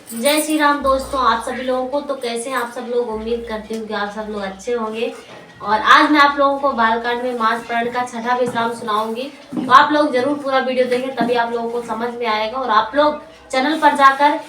जय श्री राम दोस्तों, आप सभी लोगों को तो कैसे हैं आप सब लोग। उम्मीद करती हूँ कि आप सब लोग अच्छे होंगे। और आज मैं आप लोगों को बालकांड में मास प्राण का छठा विश्राम सुनाऊंगी। तो आप लोग जरूर पूरा वीडियो देखें, तभी आप लोगों को समझ में आएगा। और आप लोग चैनल पर जाकर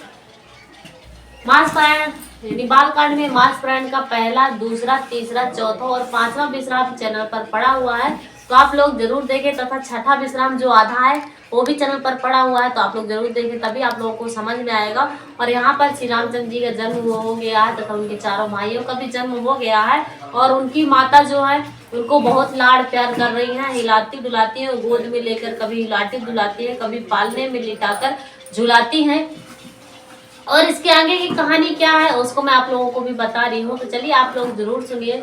मास प्राण यानी बालकांड में मास प्राण का पहला, दूसरा, तीसरा, चौथा और पांचवा विश्राम चैनल पर पड़ा हुआ है, तो आप लोग जरूर देखें। तथा छठा विश्राम जो आधा है वो भी चैनल पर पड़ा हुआ है, तो आप लोग जरूर देखें, तभी आप लोगों को समझ में आएगा। और यहाँ पर श्री रामचंद्र जी का जन्म हो गया है तथा उनके चारों भाइयों का भी जन्म हो गया है। और उनकी माता जो है उनको बहुत लाड़ प्यार कर रही है, हिलाती डुलाती है, गोद में लेकर कभी हिलाती डुलाती है, कभी पालने में लिटाकर झुलाती है। और इसके आगे की कहानी क्या है उसको मैं आप लोगों को भी बता रही हूँ, तो चलिए आप लोग जरूर सुनिए।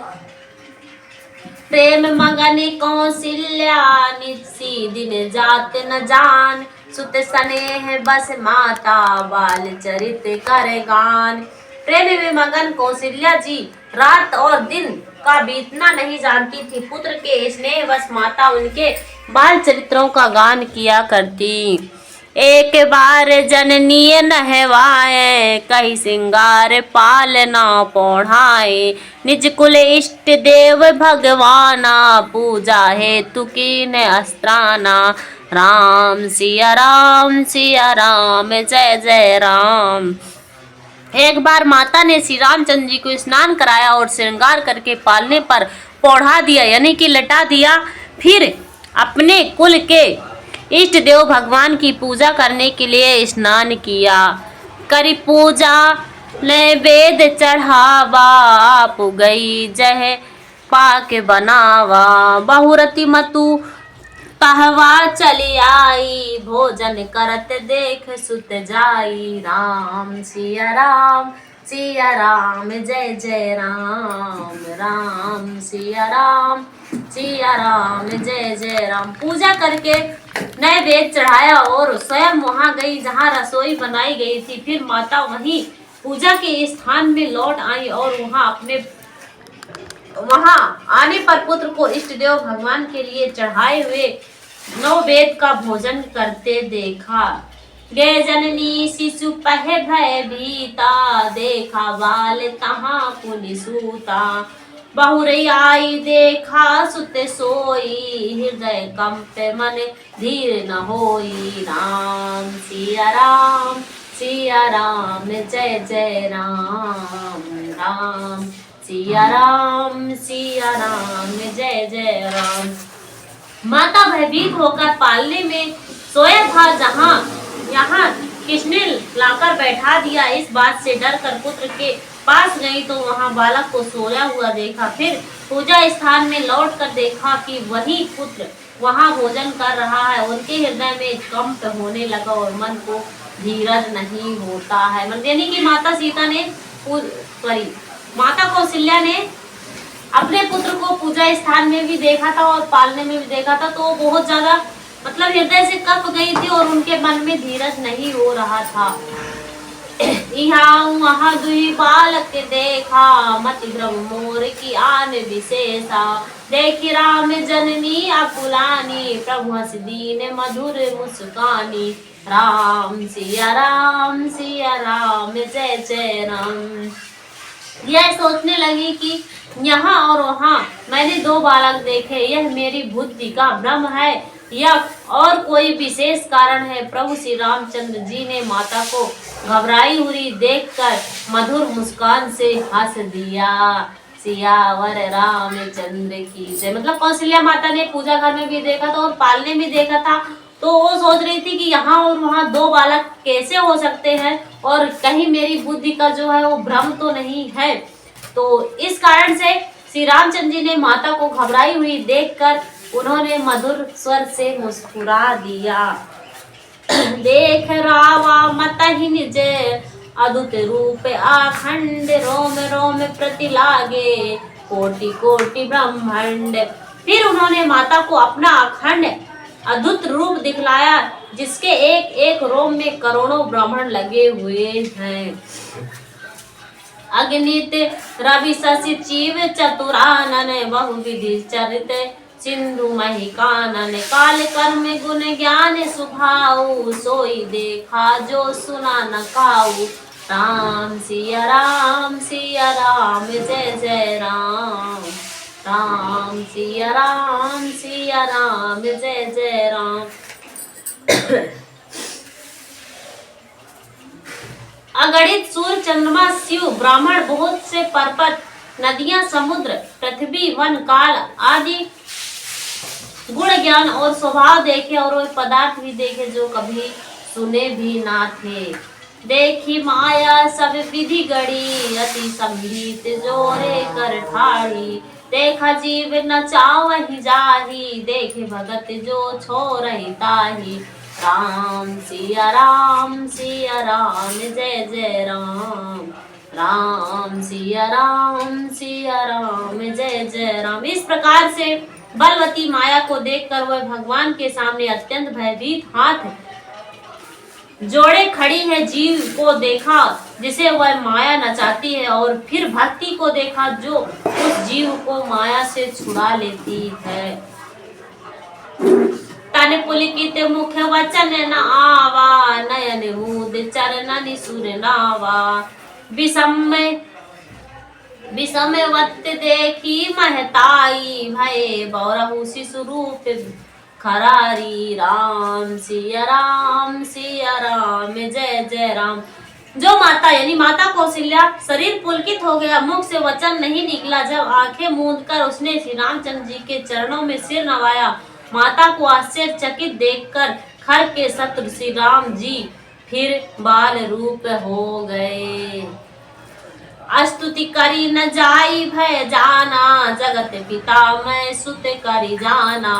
प्रेम मगन कौशल्या निसी दिन जात न जान, सुत स्नेह बस माता बाल चरित कर गान। प्रेम में मगन कौशल्या जी रात और दिन का बीतना नहीं जानती थी। पुत्र के स्नेह बस माता उनके बाल चरित्रों का गान किया करती। एक बार जननी नहवाए, कही सिंगार पालना पौढ़ाए, निज कुल इष्ट देव भगवाना, पूजा हेतु कीन अस्त्राना। राम सिया राम सिया राम जय जय राम। एक बार माता ने श्री रामचंद्र जी को स्नान कराया और श्रृंगार करके पालने पर पौढ़ा दिया यानी कि लटा दिया। फिर अपने कुल के इष्ट देव भगवान की पूजा करने के लिए स्नान किया। करी पूजा नैवेद चढ़ावा, आप गई जह पाक बनावा, बहुरति मतु पहवा चली आई, भोजन करत देख सुत जाई। राम सिया राम सिया राम जय जय राम, राम सिया राम सिया राम जय जय राम। पूजा करके नैवेद्य चढ़ाया और स्वयं वहां गई जहां रसोई बनाई गई थी। फिर माता वहीं पूजा के स्थान में लौट आई और वहां आने पर पुत्र को इष्ट देव भगवान के लिए चढ़ाए हुए नववेद का भोजन करते देखा। गे जननी शिशु पह भय भीता, देखा बाल तहाँ पुनि सूता, बहुरई आई देखा सुत सोई, हृदय कंप मन धीर न होई। राम सिया राम जय जय राम, राम सिया राम जय जय राम। माता भयभीत होकर पालने में सोया था जहां यहाँ किसने लाकर बैठा दिया, इस बात से डर कर पुत्र के पास गई तो वहां बालक को सोया हुआ देखा। फिर पूजा स्थान में लौट कर देखा कि वही पुत्र वहां भोजन कर रहा है। उनके हृदय में कंप होने लगा और मन को धीरज नहीं होता है। यानी कि माता सीता ने माता कौशल्या ने अपने पुत्र को पूजा स्थान में भी देखा था और पालने में भी देखा था, तो बहुत ज्यादा हृदय से कप गई थी और उनके मन में धीरज नहीं हो रहा था। यहाँ वहाँ दुई बालक देखा, मति भ्रम मोर की आन विशेषा, देखी राम जननी अकुलानी, प्रभु हंस दीन मधुर मुस्कानी। राम सिया राम जय जय राम। यह सोचने लगी कि यहाँ और वहाँ मैंने दो बालक देखे, यह मेरी बुद्धि का भ्रम है या और कोई विशेष कारण है। प्रभु श्री रामचंद्र जी ने माता को घबराई हुई देखकर मधुर मुस्कान से हंस दिया। सियावर रामचंद्र की जय। कौशल्या माता ने पूजा घर में भी देखा था और पालने में देखा था, तो वो सोच रही थी कि यहाँ और वहाँ दो बालक कैसे हो सकते हैं और कहीं मेरी बुद्धि का जो है वो भ्रम तो नहीं है। तो इस कारण से श्री रामचंद्र जी ने माता को घबराई हुई देखकर उन्होंने मधुर स्वर से मुस्कुरा दिया। देख रावा मतहि जय, अद्भुत रूप अखंड, रोम रोम प्रति लागे, कोटि कोटि ब्रह्मांड। फिर उन्होंने माता को अपना अखंड अद्भुत रूप दिखलाया, जिसके एक एक रोम में करोड़ों ब्राह्मण लगे हुए हैं। अग्नित रवि शशि जीव चतुरानन, बहुविधि चरित सिंधु मही कानन, काल कर्म गुण ज्ञान सुभाऊ, सोई देखा जो सुना न काऊ, राम सिया राम जय जय राम। राम सिया राम जय जय राम। अगणित सूर्य चंद्रमा शिव ब्राह्मण बहुत से पर्वत नदियां समुद्र पृथ्वी वन काल आदि गुण ज्ञान और स्वभाव देखे और वे पदार्थ भी देखे जो कभी सुने भी ना थे। देखी माया सब विधि गढ़ी अति संभीत जोरे कर ठाड़ी। देखा जीव न चावहि जाही देखे भगत जो छोरहि ताही। राम सिया राम जय जय राम। राम सिया राम जय जय राम। इस प्रकार से बलवती माया को देखकर वह भगवान के सामने अत्यंत भयभीत हाथ जोड़े खड़ी है। जीव को देखा जिसे वह माया नचाती है और फिर भक्ति को देखा जो उस जीव को माया से छुड़ा लेती है। तन पुलकित मुख वचन न आवा नयन मुद चरण निसुर नावा। विषम वत देखी महताई भय बौरहु शिशु रूप खरारी। राम सिया राम जय जय राम। जो माता यानी माता कौशल्या शरीर पुलकित हो गया, मुख से वचन नहीं निकला। जब आंखें मूंद कर उसने श्री रामचंद्र जी के चरणों में सिर नवाया, माता को आश्चर्यचकित देखकर खर के शत्रु श्री राम जी फिर बाल रूप हो गए। स्तुति करी न जाई भय जाना जगत पिता मैं सुत करी जाना।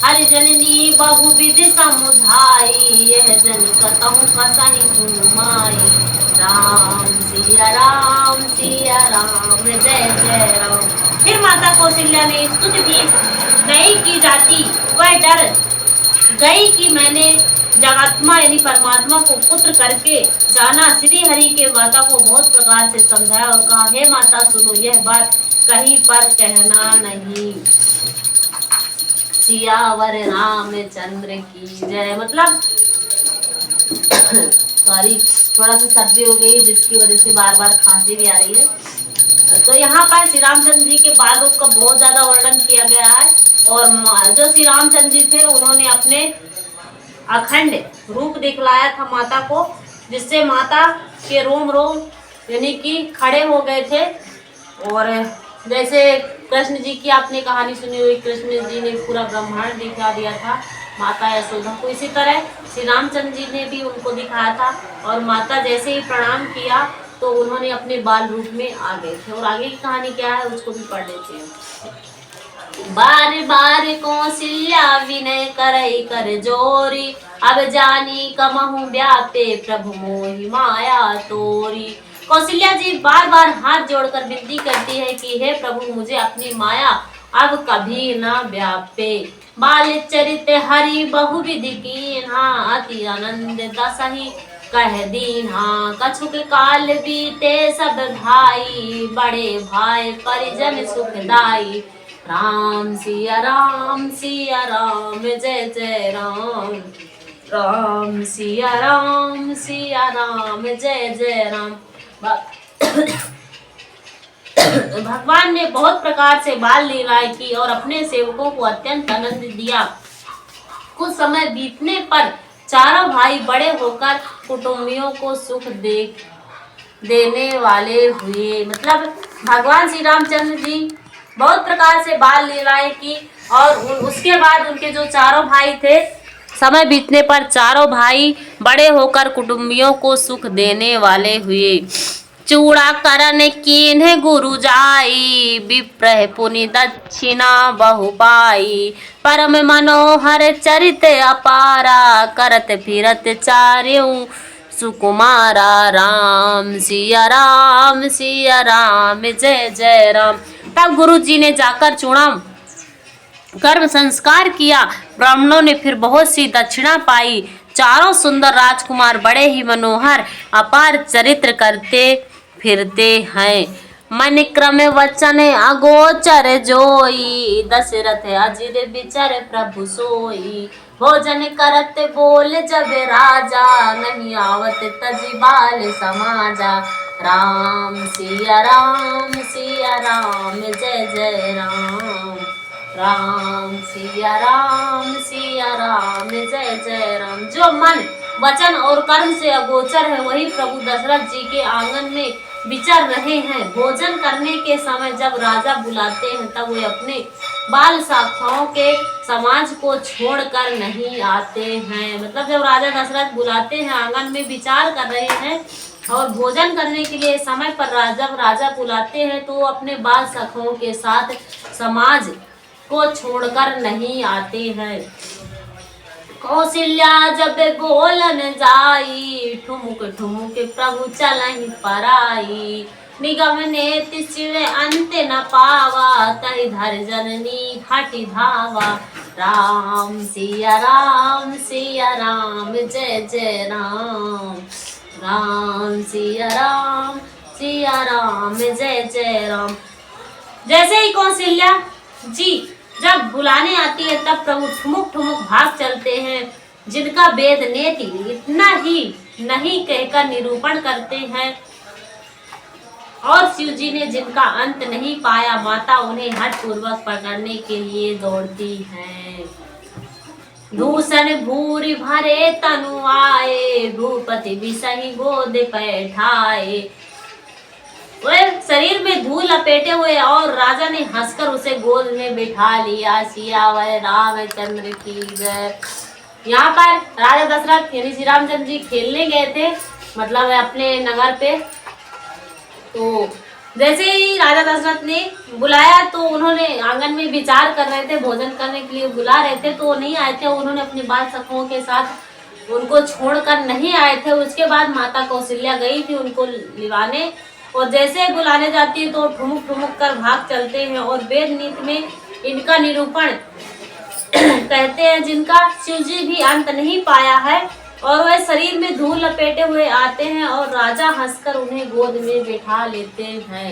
हरि जननी बहुविध समुधाई यह जन कतहु कसहि घुमाई। राम सिया राम जय जय राम। फिर माता कौशल्या ने स्तुति भी नहीं की जाती, वह डर गई कि मैंने जगात्मा यानी परमात्मा को पुत्र करके जाना। श्री हरि के माता को बहुत प्रकार से समझाया और कहा, हे माता सुनो, यह बात कहीं पर कहना नहीं। सियावर रामचंद्र की जय। मतलब सॉरी थोड़ा सा सर्दी हो गई जिसकी वजह से बार बार खांसी भी आ रही है। तो यहाँ पर श्री रामचंद्र जी के बाल रूप का बहुत ज्यादा वर्णन किया गया है। और जो श्री रामचंद्र जी थे उन्होंने अपने अखंड रूप दिखलाया था माता को, जिससे माता के रोम यानी कि खड़े हो गए थे। और जैसे कृष्ण जी की आपने कहानी सुनी हुई, कृष्ण जी ने पूरा ब्रह्मांड दिखा दिया था माता यशोदा को, इसी तरह श्री रामचंद्र जी ने भी उनको दिखाया था। और माता जैसे ही प्रणाम किया तो उन्होंने अपने बाल रूप में आ गए थे। और आगे की कहानी क्या है उसको भी पढ़ लेते हैं। बार बार कौशल्या विनय करई कर जोरी। अब जानी कमहु व्यापे प्रभु मोहि माया तोरी। कौशल्या जी बार बार हाथ जोड़कर विनती करती है कि हे प्रभु मुझे अपनी माया अब कभी न व्यापे। बाल चरित हरि बहुविधि कीन्हा अति आनंद दसहि कह दीन्हा। कछुक काल बीते सब भाई बड़े भाई परिजन सुखदाई। राम सिया राम जय जय राम। राम सिया राम जय जय राम। भगवान ने बहुत प्रकार से बाल लीलाएं की और अपने सेवकों को अत्यंत आनंद दिया। कुछ समय बीतने पर चारों भाई बड़े होकर कुटुंबियों को सुख देने वाले हुए। मतलब भगवान श्री रामचंद्र जी बहुत प्रकार से बाल लीलाएं की और उसके बाद उनके जो चारों भाई थे, समय बीतने पर चारों भाई बड़े होकर कुटुंबियों को सुख देने वाले हुए। चूड़ा करन कीन्ह गुरु जाई विप्रह पुनि दक्षिणा बहु पाई। परम मनोहर चरित अपारा करत फिरत चार्यों सुकुमारा। राम सिया राम जय जय राम। तब गुरु जी ने जाकर चूड़ा कर्म संस्कार किया। ब्राह्मणों ने फिर बहुत सी दक्षिणा पाई। चारों सुंदर राजकुमार बड़े ही मनोहर अपार चरित्र करते फिरते हैं। मन क्रम वचन अगोचर जोई दशरथ अजिर विचर प्रभु सोई। भोजन करत बोल जब राजा, नहीं आवत तज बाल समाजा। राम सिया राम जय जय राम। राम सिया राम जय जय राम। जो मन वचन और कर्म से अगोचर है वही प्रभु दशरथ जी के आंगन में विचर रहे हैं। भोजन करने के समय जब राजा बुलाते हैं तब वे अपने बाल शाखाओं के समाज को छोड़कर नहीं आते हैं। मतलब जब राजा दशरथ बुलाते हैं, आंगन में विचार कर रहे हैं और भोजन करने के लिए समय पर जब राजा बुलाते हैं तो अपने बाल शाखाओं के साथ समाज को छोड़कर नहीं आते हैं। कौशल्या जब बोलन जाई, ठुमुक ठुमुक प्रभु चलहि पराई। निगम नेति शिव अंत न पावा, तहि धर जननी हटि धावा। राम सिया राम जय जय राम। राम सिया राम जय जय राम। जैसे ही कौशल्या जी जब बुलाने आती है तब प्रभु ठुमुक ठुमुक भाग चलते हैं। जिनका वेद नेति इतना ही नहीं कहकर निरूपण करते हैं और शिव जी ने जिनका अंत नहीं पाया, माता उन्हें हठ पूर्वक पकड़ने के लिए दौड़ती हैं। दूषण भूरि भरे तनु आए, भूपति विषहि गोद बैठाए। वह शरीर में धूल लपेटे हुए और राजा ने हंसकर उसे गोद में बिठा लिया। सियावर रामचंद्र की जय। यहाँ पर राजा दशरथ यानी श्री रामचंद्र जी खेलने गए थे, मतलब अपने नगर पे। तो जैसे ही राजा दशरथ ने बुलाया तो उन्होंने आंगन में विचार कर रहे थे, भोजन करने के लिए बुला रहे थे तो नहीं आए थे। उन्होंने अपने बाल सखों के साथ उनको छोड़कर नहीं आए थे। उसके बाद माता कौशल्या गई थी उनको लिवाने, और जैसे बुलाने जाती है तो ठुमुक ठुमुक कर भाग चलते हैं। और वेद नीति में इनका निरूपण कहते हैं, जिनका शिव जी भी अंत नहीं पाया है और वह शरीर में धूल लपेटे हुए आते हैं और राजा हंसकर उन्हें गोद में बैठा लेते हैं।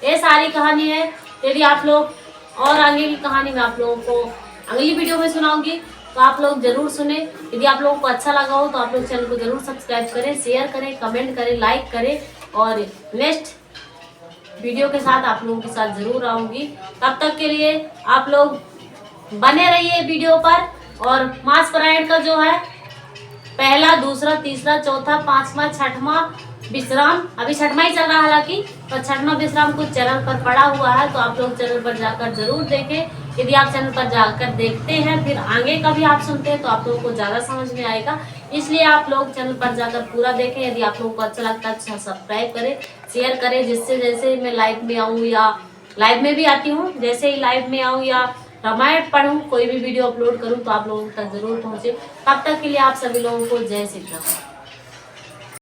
ये सारी कहानी है। यदि आप लोग और आगे की कहानी मैं आप लोगों को अगली वीडियो में सुनाऊंगी, तो आप लोग जरूर सुने। यदि आप लोगों को अच्छा लगा हो तो आप लोग चैनल को जरूर सब्सक्राइब करें, शेयर करें, कमेंट करें, लाइक करें और नेक्स्ट वीडियो के साथ आप लोगों के साथ जरूर आऊंगी। तब तक के लिए आप लोग बने रहिए वीडियो पर। और मास पारायण का जो है पहला, दूसरा, तीसरा, चौथा, पांचवा, छठवां विश्राम, अभी छठवां ही चल रहा है हालांकि, तो छठवां विश्राम कुछ चैनल पर पड़ा हुआ है, तो आप लोग चैनल पर जाकर जरूर देखें। यदि आप चैनल पर जाकर देखते हैं फिर आगे का भी आप सुनते हैं तो आप लोगों को ज़्यादा समझ में आएगा। इसलिए आप लोग चैनल पर जाकर पूरा देखें। यदि आप लोगों को अच्छा लगता है तो सब्सक्राइब करें, शेयर करें, जिससे जैसे मैं लाइव में आऊँ या लाइव में भी आती हूँ, जैसे ही लाइव में आऊँ या रामायण पढ़ूँ, कोई भी वीडियो अपलोड करूँ तो आप लोगों तक जरूर पहुँचे। तब तक के लिए आप सभी लोगों को जय श्री राम।